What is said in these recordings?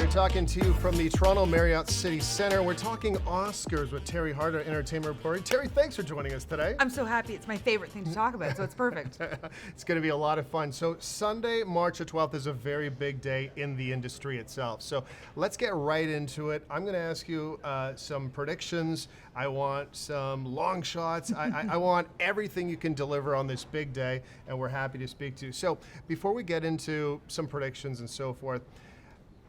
We're talking to you from the Toronto Marriott City Centre. We're talking Oscars with Teri Hart, our entertainment reporter. Teri, thanks for joining us today. I'm so happy. It's my favorite thing to talk about, so it's perfect. It's going to be a lot of fun. So Sunday, March the 12th is a very big day in the industry itself. So let's get right into it. I'm going to ask you some predictions. I want some long shots. I want everything you can deliver on this big day, and we're happy to speak to you. So before we get into some predictions and so forth,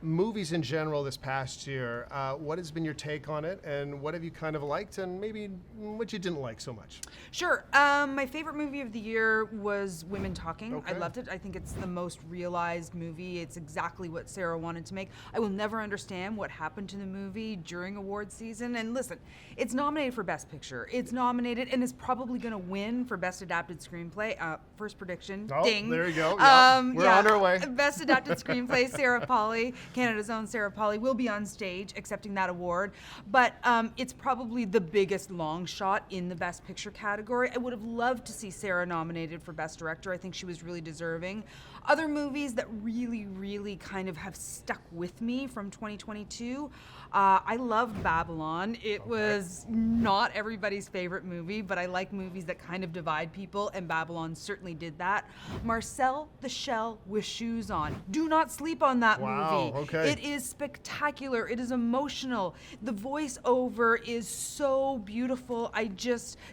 movies in general this past year, what has been your take on it, and what have you kind of liked, and maybe what you didn't like so much? Sure. My favorite movie of the year was Women Talking. Okay. I loved it. I think it's the most realized movie. It's exactly what Sarah wanted to make. I will never understand what happened to the movie during award season. And listen, it's nominated for Best Picture. It's nominated and is probably going to win for Best Adapted Screenplay. First prediction. Oh, Ding. there you go. Yeah, we're on our way. Best Adapted Screenplay, Sarah Polley, Canada's own Sarah Polley, will be on stage accepting that award. But it's probably the biggest long shot in the Best Picture category. I would have loved to see Sarah nominated for Best Director. I think she was really deserving. Other movies that really kind of have stuck with me from 2022, I loved Babylon. It was not everybody's favorite movie, but I like movies that kind of divide people, and Babylon certainly did that. Marcel the Shell with Shoes On. Do not sleep on that movie. Okay. It is spectacular. It is emotional. The voiceover is so beautiful.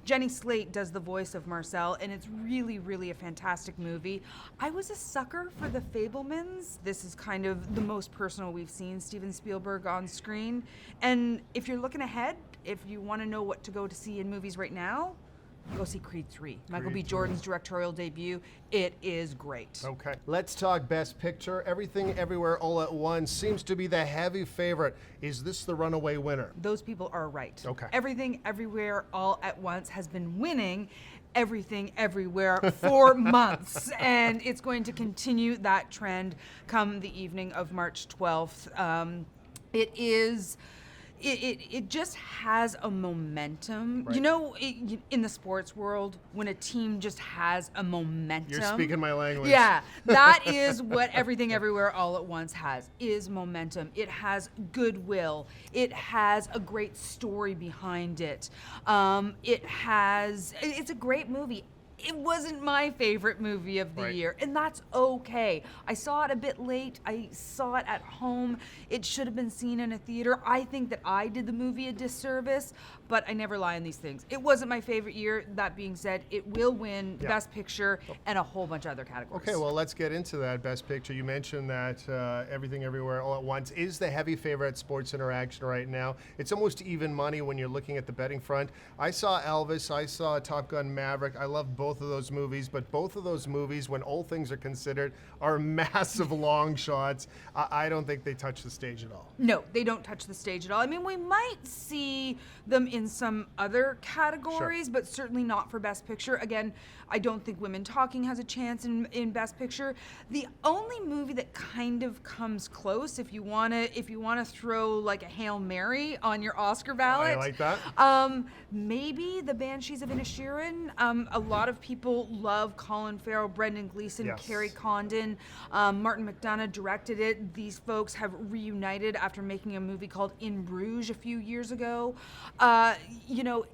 Jenny Slate does the voice of Marcel, and it's really a fantastic movie. I was a sucker for The Fabelmans. This is kind of the most personal we've seen Steven Spielberg on screen. And if you're looking ahead, if you want to know what to go to see in movies right now, go see Creed 3. Michael B. Jordan's directorial debut. It is great. Okay. Let's talk Best Picture. Everything, Everywhere, All at Once seems to be the heavy favorite. Is this the runaway winner? Those people are right. Okay. Everything, Everywhere, All at Once has been winning everything, everywhere for months. And it's going to continue that trend come the evening of March 12th. It just has a momentum. Right. You know, in the sports world, when a team just has a momentum. You're speaking my language. Yeah, that is what Everything Everywhere All at Once has, is momentum. It has goodwill. It has a great story behind it. It's a great movie. It wasn't my favorite movie of the year, and that's okay. I saw it a bit late. I saw it at home. It should have been seen in a theater. I think that I did the movie a disservice, but I never lie on these things. It wasn't my favorite year. That being said, it will win Best Picture and a whole bunch of other categories. Okay, well, let's get into that Best Picture. You mentioned that Everything Everywhere All at Once is the heavy favorite at Sports Interaction right now. It's almost even money when you're looking at the betting front. I saw Elvis. I saw Top Gun Maverick. I love both of those movies, but both of those movies, when all things are considered, are massive long shots. I don't think they touch the stage at all. No, they don't touch the stage at all. I mean, we might see them in some other categories, but certainly not for Best Picture. Again, I don't think Women Talking has a chance in Best Picture. The only movie that kind of comes close, if you wanna throw like a Hail Mary on your Oscar ballot, I like that. maybe The Banshees of Inisherin. A lot of people love Colin Farrell, Brendan Gleeson, Kerry Condon. Martin McDonagh directed it. These folks have reunited after making a movie called In Bruges a few years ago. You know,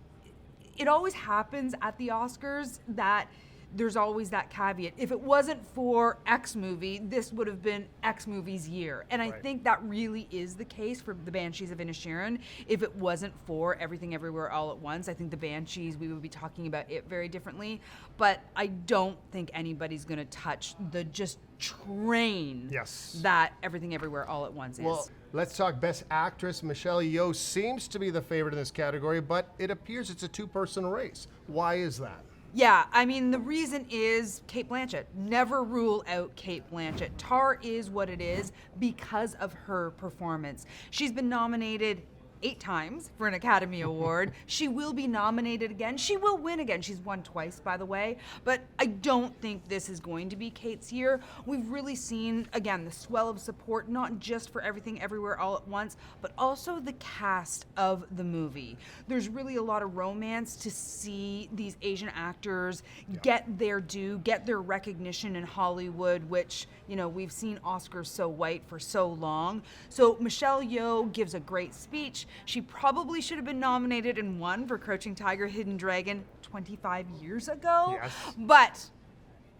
it always happens at the Oscars that there's always that caveat. If it wasn't for X movie, this would have been X movie's year. And I think that really is the case for The Banshees of Inisherin. If it wasn't for Everything Everywhere All at Once, I think The Banshees, we would be talking about it very differently. But I don't think anybody's going to touch the just train that Everything Everywhere All at Once is. Well, let's talk Best Actress. Michelle Yeoh seems to be the favorite in this category, but it appears it's a two-person race. Why is that? Yeah, I mean, the reason is Cate Blanchett. Never rule out Cate Blanchett. Tar is what it is because of her performance. She's been nominated 8 times for an Academy Award. She will be nominated again. She will win again. She's won twice, by the way. But I don't think this is going to be Kate's year. We've really seen, again, the swell of support, not just for Everything Everywhere All at Once, but also the cast of the movie. There's really a lot of romance to see these Asian actors get their due, get their recognition in Hollywood, which, you know, we've seen Oscars so white for so long. So Michelle Yeoh gives a great speech. She probably should have been nominated and won for Crouching Tiger, Hidden Dragon 25 years ago. Yes. But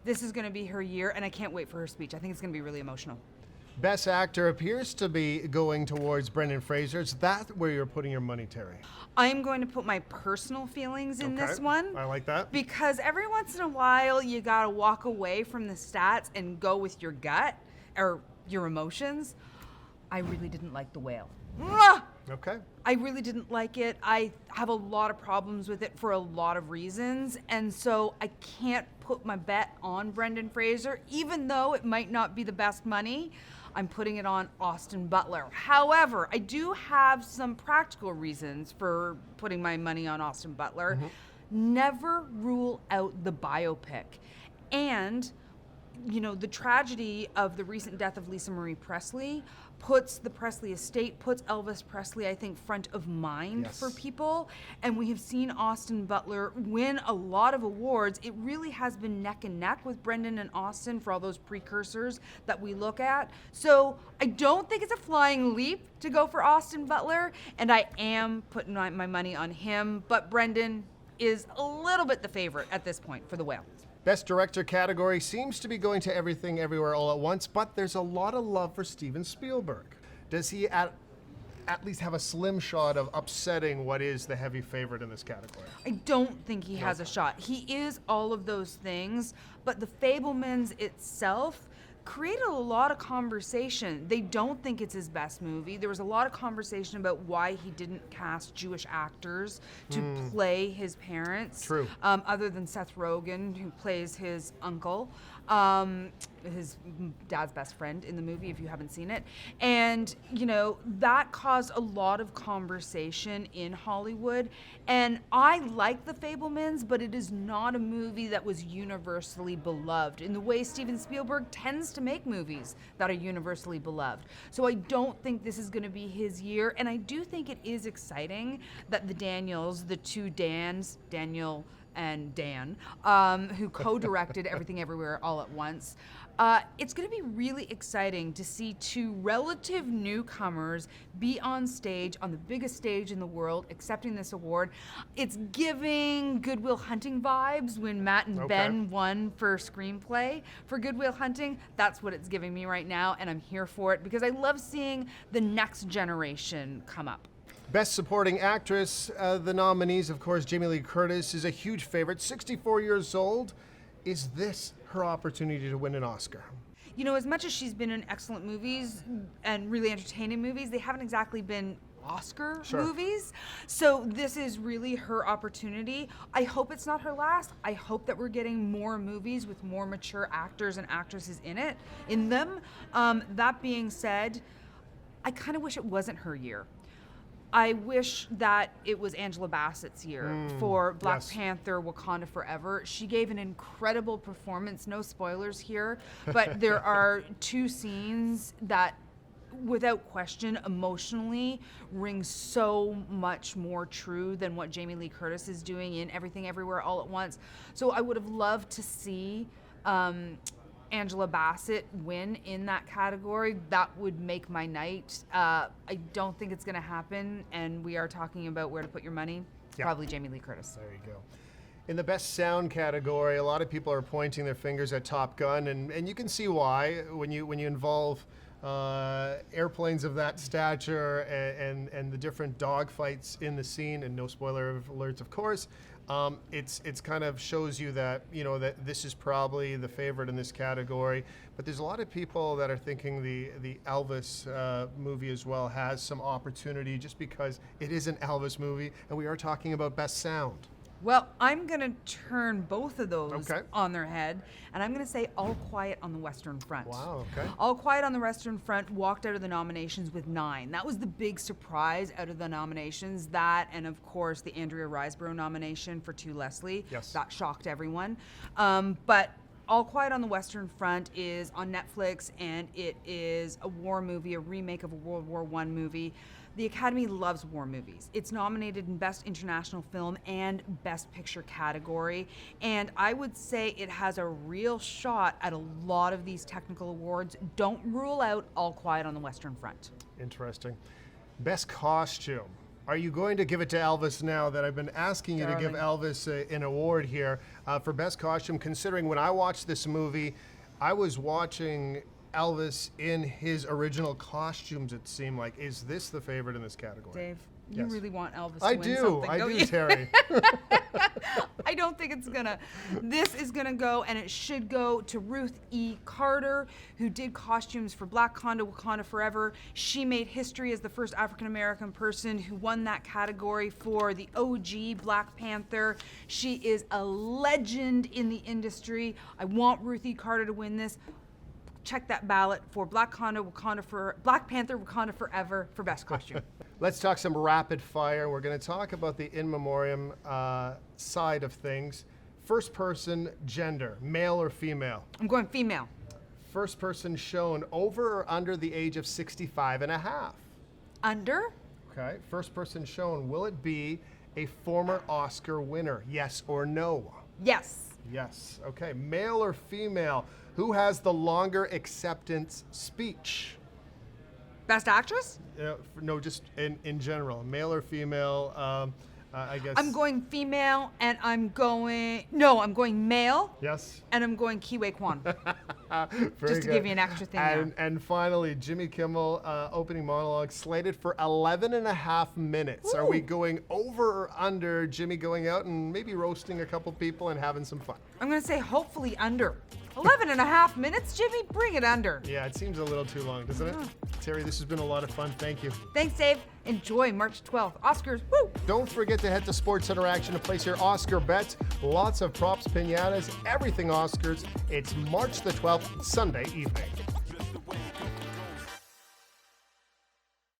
this is going to be her year, and I can't wait for her speech. I think it's going to be really emotional. Best Actor appears to be going towards Brendan Fraser. Is that where you're putting your money, Teri? I'm going to put my personal feelings in this one. I like that. Because every once in a while, you got to walk away from the stats and go with your gut or your emotions. I really didn't like The Whale. Mwah! Okay. I really didn't like it. I have a lot of problems with it for a lot of reasons. And so I can't put my bet on Brendan Fraser, even though it might not be the best money. I'm putting it on Austin Butler. However, I do have some practical reasons for putting my money on Austin Butler. Never rule out the biopic. And, you know, the tragedy of the recent death of Lisa Marie Presley puts the Presley estate, puts Elvis Presley, I think, front of mind for people. And we have seen Austin Butler win a lot of awards. It really has been neck and neck with Brendan and Austin for all those precursors that we look at. So I don't think it's a flying leap to go for Austin Butler, and I am putting my money on him. But Brendan is a little bit the favorite at this point for The Whale. Best Director category seems to be going to Everything Everywhere All at Once, but there's a lot of love for Steven Spielberg. Does he at least have a slim shot of upsetting what is the heavy favorite in this category? I don't think he has a shot. He is all of those things, but The Fabelmans itself created a lot of conversation. They don't think it's his best movie. There was a lot of conversation about why he didn't cast Jewish actors to play his parents. True. Other than Seth Rogen, who plays his uncle, his dad's best friend in the movie, if you haven't seen it. And, you know, that caused a lot of conversation in Hollywood. And I like The Fabelmans, but it is not a movie that was universally beloved in the way Steven Spielberg tends to make movies that are universally beloved. So I don't think this is going to be his year. And I do think it is exciting that the Daniels, the two Dans, Daniel and Dan, who co-directed Everything Everywhere All at Once. It's going to be really exciting to see two relative newcomers be on stage, on the biggest stage in the world, accepting this award. It's giving Good Will Hunting vibes when Matt and Ben won for screenplay for Good Will Hunting. That's what it's giving me right now, and I'm here for it because I love seeing the next generation come up. Best Supporting Actress, the nominees, of course, Jamie Lee Curtis is a huge favorite, 64 years old. Is this her opportunity to win an Oscar? You know, as much as she's been in excellent movies and really entertaining movies, they haven't exactly been Oscar movies. So this is really her opportunity. I hope it's not her last. I hope that we're getting more movies with more mature actors and actresses in them. That being said, I kind of wish it wasn't her year. I wish that it was Angela Bassett's year for Black Panther, Wakanda Forever. She gave an incredible performance. No spoilers here, but there are two scenes that, without question, emotionally ring so much more true than what Jamie Lee Curtis is doing in Everything Everywhere All at Once. So I would have loved to see Angela Bassett win in that category. That would make my night. I don't think it's going to happen, and we are talking about where to put your money. Probably Jamie Lee Curtis. There you go. In the Best Sound category, a lot of people are pointing their fingers at Top Gun, and you can see why when you involve airplanes of that stature and the different dogfights in the scene, and no spoiler alerts, of course. It's kind of shows you that, you know, that this is probably the favorite in this category. But there's a lot of people that are thinking the Elvis movie as well has some opportunity just because it is an Elvis movie, and we are talking about Best Sound. Well, I'm going to turn both of those Okay. on their head, and I'm going to say All Quiet on the Western Front. Wow, okay. All Quiet on the Western Front walked out of the nominations with 9. That was the big surprise out of the nominations. That, and of course, the Andrea Riseborough nomination for To Leslie. Yes. That shocked everyone. But All Quiet on the Western Front is on Netflix, and it is a war movie, a remake of a World War I movie. The Academy loves war movies. It's nominated in Best International Film and Best Picture category, and I would say it has a real shot at a lot of these technical awards. Don't rule out All Quiet on the Western Front. Interesting. Best costume. Are you going to give it to Elvis now that I've been asking you to give Elvis an award here for best costume, considering when I watched this movie, I was watching Elvis in his original costumes, it seemed like. Is this the favorite in this category? Dave, you Yes. really want Elvis to I win do, something, I don't do, you? Teri. I don't think it's gonna. This is gonna go, and it should go to Ruth E. Carter, who did costumes for Black Wakanda Forever. She made history as the first African American person who won that category for the OG Black Panther. She is a legend in the industry. I want Ruth E. Carter to win this. Check that ballot for Black Panther Wakanda Forever for best costume. Let's talk some rapid fire. We're going to talk about the in memoriam side of things. First person gender, male or female? I'm going female. First person shown over or under the age of 65 and a half? Under? Okay. First person shown, will it be a former Oscar winner? Yes or no? Yes. Yes. Okay. Male or female? Who has the longer acceptance speech? Best actress? No, just in general. Male or female? I guess. I'm going female, and I'm going male, Yes. and I'm going Kiwi Kwan. Very Just to good. give you an extra thing there. And finally, Jimmy Kimmel opening monologue slated for 11 and a half minutes. Are we Ooh. going over or under Jimmy going out and maybe roasting a couple people and having some fun? I'm going to say hopefully under. 11 and a half minutes, Jimmy? Bring it under. Yeah, it seems a little too long, doesn't it? Teri, this has been a lot of fun. Thank you. Thanks, Dave. Enjoy March 12th. Oscars. Woo! Don't forget to head to Sports Center Action to place your Oscar bets. Lots of props, pinatas, everything Oscars. It's March the 12th, Sunday evening.